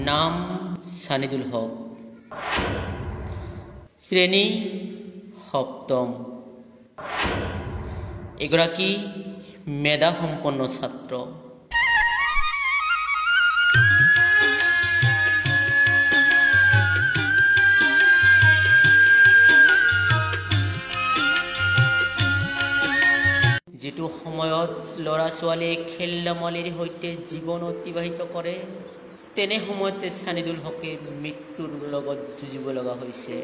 নাম সানিদুল হক, শ্ৰেণী সপ্তম। এগৰাকী মেধাসম্পন্ন ছাত্ৰ। যিটো সময়ত ল'ৰা ছোৱালীয়ে খেল ধেমালিৰ সৈতে জীৱন অতিবাহিত কৰে, তেনে সময়তে সানিদুল হকে মৃত্যুৰ লগত যুঁজিব লগা হৈছে।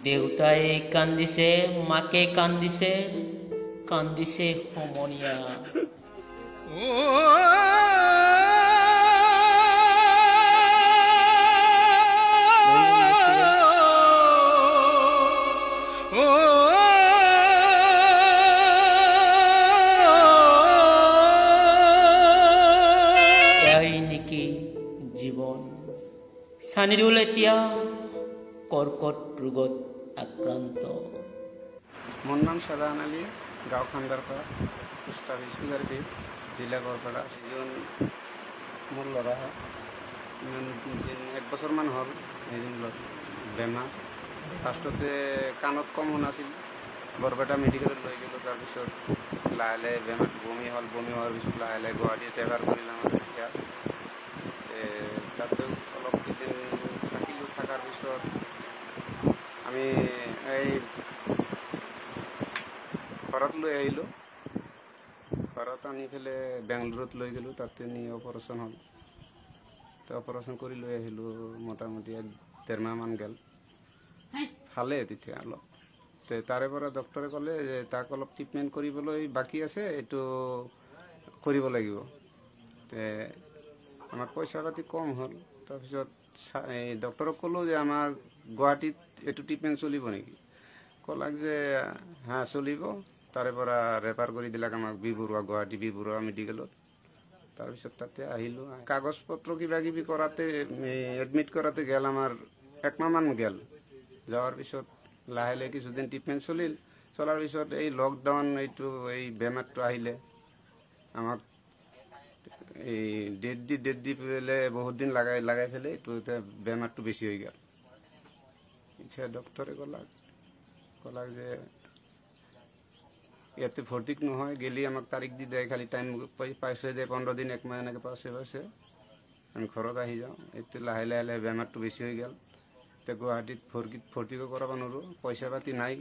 দেউতাই কান্দিছে, মাকে কান্দিছে, কান্দিছে সমনীয়া। এয়াই নেকি জীৱন। সানিদুল এতিয়া কৰ্কট ৰোগত আক্ৰান্ত। মোৰ নাম সাদান আলী, গাঁও খান্দাৰপাৰা, পোষ্ট অফিচ সুগাৰপি, জিলা বৰপাৰা। যিজন মোৰ ল'ৰা হয়, 1 বছৰমান হ'ল বেমাৰ। ফাৰ্ষ্টতে কাণত কম শুনাছিল, বৰপেটা মেডিকেলত লৈ গ'লোঁ। তাৰপিছত লাহে লাহে বেমাৰ বমি হ'ল, বমি হোৱাৰ পিছত লাহে লাহে গুৱাহাটীত ৰেফাৰ কৰিলাম। তাতে অলপ কেইদিন থাকিলোঁ। থকাৰ পিছত আমি এই ঘৰত লৈ আহিলোঁ। ঘৰত আনি পেলাই বেংগলোৰত লৈ গ'লোঁ। তাতে নি অপাৰেশ্যন হ'ল। তো অপাৰেশ্যন কৰি লৈ আহিলোঁ। মোটামুটি 1.5 মাহমান গ'ল। ভালে তেতিয়া অলপ। তাৰে পৰা ডক্টৰে ক'লে যে তাক অলপ ট্ৰিটমেণ্ট কৰিবলৈ বাকী আছে, এইটো কৰিব লাগিব। আমাৰ পইচা পাতি কম হ'ল। তাৰপিছত এই ডক্টৰক ক'লোঁ যে আমাৰ গুৱাহাটীত এইটো ট্ৰিটমেণ্ট চলিব নেকি? ক'লাক যে হা চলিব। তাৰে পৰা ৰেফাৰ কৰি দিলাক আমাক গুৱাহাটী বি বৰুৱা মেডিকেলত। তাৰপিছত তাতে আহিলোঁ। কাগজ পত্ৰ কিবা কিবি কৰাতে, এডমিট কৰাতে গেল আমাৰ 1 মাহমান গেল। যাৱাৰ পিছত লাহে লাহে কিছুদিন ট্ৰিটমেণ্ট চলাৰ পিছত এই লকডাউন এই বেমাৰটো আহিলে। আমাক এই ডেট দি পেলাই বহুত দিন লাগাই পেলাই এইটো এতিয়া বেমাৰটো বেছি হৈ গ'ল। এতিয়া ডক্টৰে ক'লাক যে ইয়াতে ভৰ্তি নহয়, গেলি আমাক তাৰিখ দি দিয়ে, খালি টাইম পাইছে যে 15 দিন 1 মাহ এনেকৈ পাইছে আমি ঘৰত আহি যাওঁ। এইটো লাহে লাহে বেমাৰটো বেছি হৈ গ'ল। এতিয়া গুৱাহাটীত ভৰ্তি কৰাব নোৱাৰোঁ, পইচা পাতি নাই।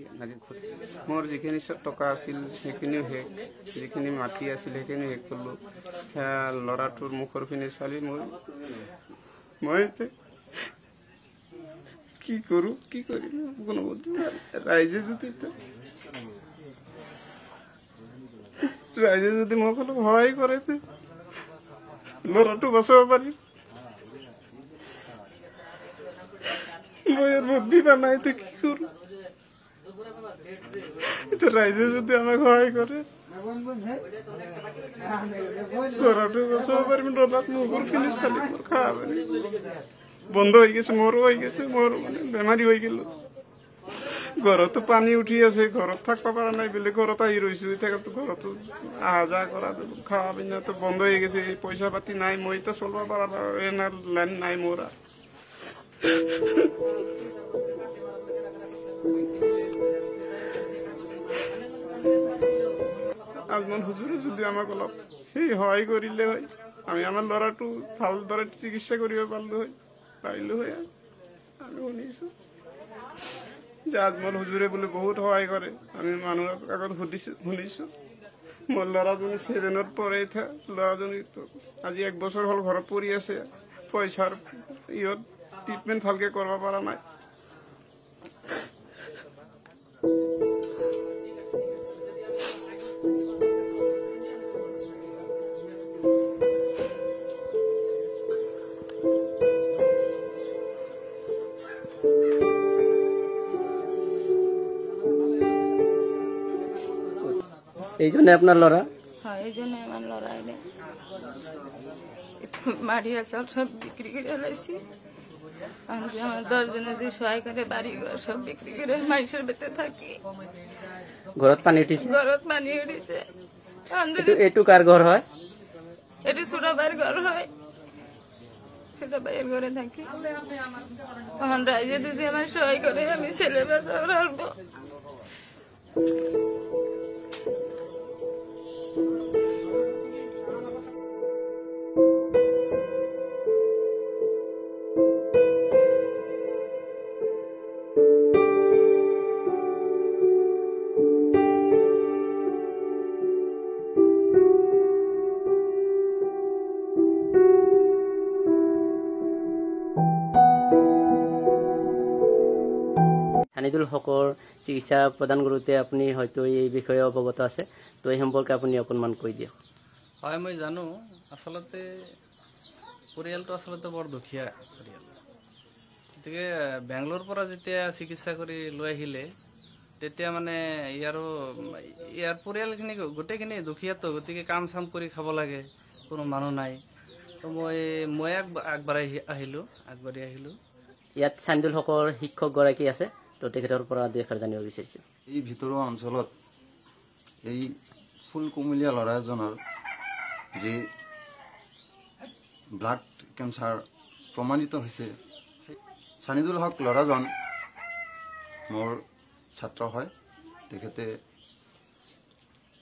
মোৰ যিখিনি টকা আছিল সেইখিনিও শেষ, যিখিনি মাটি আছিল সেইখিনিও শেষ কৰিলোঁ। ল'ৰাটোৰ মুখৰ পিনে চালি মই কি কৰোঁ, কি কৰিম কোনো ৰাইজে যদি মোক অলপ সহায় কৰে, ল'ৰাটো বচাব পাৰিম। মই আর বুদ্ধি বানাইতে কি করব? এটা রাইজে যদি আমাকে সহায় করে বন্ধ হয়ে গেছে, মোরও হয়ে গেছে, মোর মানে বেমারি হয়ে গেল। ঘরতো পানি উঠি আছে, ঘরত থাকবা পারা নাই বলে ঘরত আহি রয়েছে। ঘরতো আহা যাওয়া করা খাওয়া পিনা তো বন্ধ হয়ে গেছে। পয়সা পাতি নাই, মই তো চলবা পারা এনার লাইন নাই মোরা। আজমল হুজুরে যদি আমাকে অলপ সেই সহায় করিলে হয়, আমি আমার ল'ৰাটো ভালদৰে চিকিৎসা কৰিব পাৰিলো হয়। আমি শুনিছো যে আজমল হুজুৰে বোলে বহুত সহায় কৰে। আমি মানুহৰ আগত শুনিছো। মোৰ ল'ৰাজনী 7ত পঢ়ে। ল'ৰাজনী আজি 1 বছৰ হ'ল ঘৰত পৰি আছে। পইচাৰ ট্ৰিটমেণ্ট ভালকে কৰিব পৰা নাই। এই জন্য আপনার লড়া? হ্যাঁ, এই জন্য আমার লড়া বাড়ি আসল সব বিক্রি করে ফেলাইছি। আমি আমার 10 জনের দিয়ে সহায় করে বাড়ি ঘর সব বিক্রি করে মাইসের বেতে থাকি। ঘৰত পানী উঠিছে? ঘৰত পানি উঠেছে। এইটো কাৰ ঘৰ হয়? এটি ছোট ভাইয়ের ঘর হয়, ছোট ভাইয়ের ঘরে থাকি। এখন রাইজে দিদি আমার সহায় করে আমি ছেলে বাচ্চা রাখবো। ছানিদুল হকৰ চিকিৎসা প্ৰদান কৰোঁতে আপুনি হয়তো এই বিষয়ে অৱগত আছে, তো এই সম্পৰ্কে আপুনি অকণমান কৈ দিয়ক। হয়, মই জানো। আচলতে পৰিয়ালটো আচলতে বৰ দুখীয়া পৰিয়াল। গতিকে বেংগলোৰ পৰা যেতিয়া চিকিৎসা কৰি লৈ আহিলে, তেতিয়া মানে ইয়াৰ পৰিয়ালখিনি গোটেইখিনি দুখীয়াতো, গতিকে কাম চাম কৰি খাব লাগে, কোনো মানুহ নাই। তো মই আগবাঢ়ি আহিলোঁ। ইয়াত ছানিদুল হকৰ শিক্ষকগৰাকী আছে, তো তেখেতৰ পৰা দুই এষাৰ জানিব বিচাৰিছোঁ। এই ভিতৰুৱা অঞ্চলত এই ফুল কুমলীয়া ল'ৰা এজনৰ যি ব্লাড কেঞ্চাৰ প্ৰমাণিত হৈছে, ছানিদুল হক ল'ৰাজন মোৰ ছাত্ৰ হয়। তেখেতে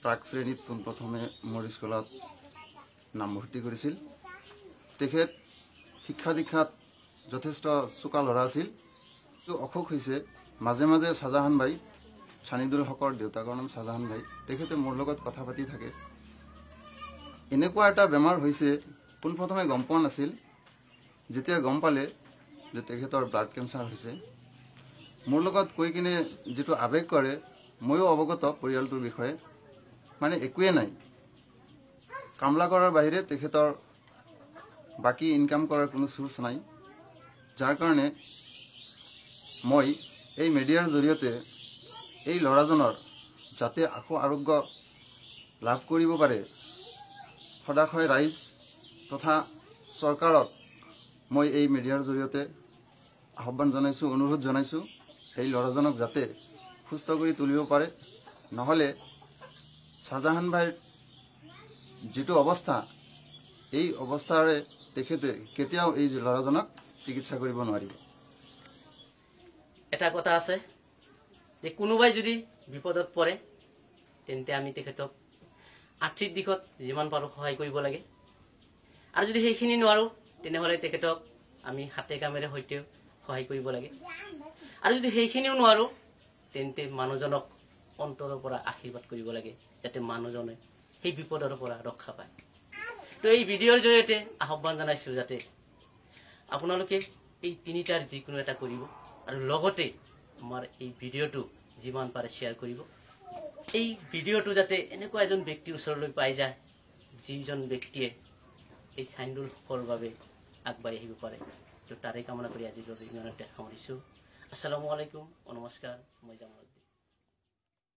প্ৰাক শ্ৰেণীত পোনপ্ৰথমে মোৰ স্কুলত নামভৰ্তি কৰিছিল। তেখেত শিক্ষা দীক্ষাত যথেষ্ট চোকা ল'ৰা আছিল। অসুখ হৈছে। মাজে মাজে শ্বাহজাহান ভাই, ছানিদুল হকৰ দেউতাকৰ নাম শ্বাহজাহান ভাই, তেখেতে মোৰ লগত কথা পাতি থাকে। এনেকুৱা এটা বেমাৰ হৈছে পোনপ্ৰথমে গম পোৱা নাছিল। যেতিয়া গম পালে যে তেখেতৰ ব্লাড কেঞ্চাৰ হৈছে, মোৰ লগত কৈ কিনে যিটো আৱেগ কৰে, ময়ো অৱগত পৰিয়ালটোৰ বিষয়ে। মানে একোৱে নাই, কামলা কৰাৰ বাহিৰে তেখেতৰ বাকী ইনকাম কৰাৰ কোনো চ'ৰ্চ নাই। যাৰ কাৰণে মই এই মিডিয়াৰ জৰিয়তে এই ল'ৰাজনৰ যাতে আকৌ আৰোগ্য লাভ কৰিব পাৰে, সদাশয় ৰাইজ তথা চৰকাৰক মই এই মিডিয়াৰ জৰিয়তে আহ্বান জনাইছোঁ, অনুৰোধ জনাইছোঁ, এই ল'ৰাজনক যাতে সুস্থ কৰি তুলিব পাৰে। নহ'লে শ্বাহজাহান ভাইৰ যিটো অৱস্থা, এই অৱস্থাৰে তেখেতে কেতিয়াও এই ল'ৰাজনক চিকিৎসা কৰিব নোৱাৰিব। এটা কথা আছে যে কোনোবাই যদি বিপদত পৰে, তেন্তে আমি তেখেতক আৰ্থিক দিশত যিমান পাৰোঁ সহায় কৰিব লাগে। আৰু যদি সেইখিনি নোৱাৰোঁ, তেনেহ'লে তেখেতক আমি হাতে কামেৰে সৈতেও সহায় কৰিব লাগে। আৰু যদি সেইখিনিও নোৱাৰোঁ, তেন্তে মানুহজনক অন্তৰৰ পৰা আশীৰ্বাদ কৰিব লাগে, যাতে মানুহজনে সেই বিপদৰ পৰা ৰক্ষা পায়। তো এই ভিডিঅ'ৰ জৰিয়তে আহ্বান জনাইছোঁ যাতে আপোনালোকে এই তিনিটাৰ যিকোনো এটা কৰিব, আৰু লগতে আমাৰ এই ভিডিঅ'টো যিমান পাৰে শ্বেয়াৰ কৰিব। এই ভিডিঅ'টো যাতে এনেকুৱা এজন ব্যক্তিৰ ওচৰলৈ পাই যায়, যিজন ব্যক্তিয়ে এই ছানিদুল হকৰ বাবে আগবাঢ়ি আহিব পাৰে। তো তাৰে কামনা কৰি আজিৰ ইমানতে সামৰিছোঁ। আসসালামু আলাইকুম, নমস্কাৰ, মই জামাল।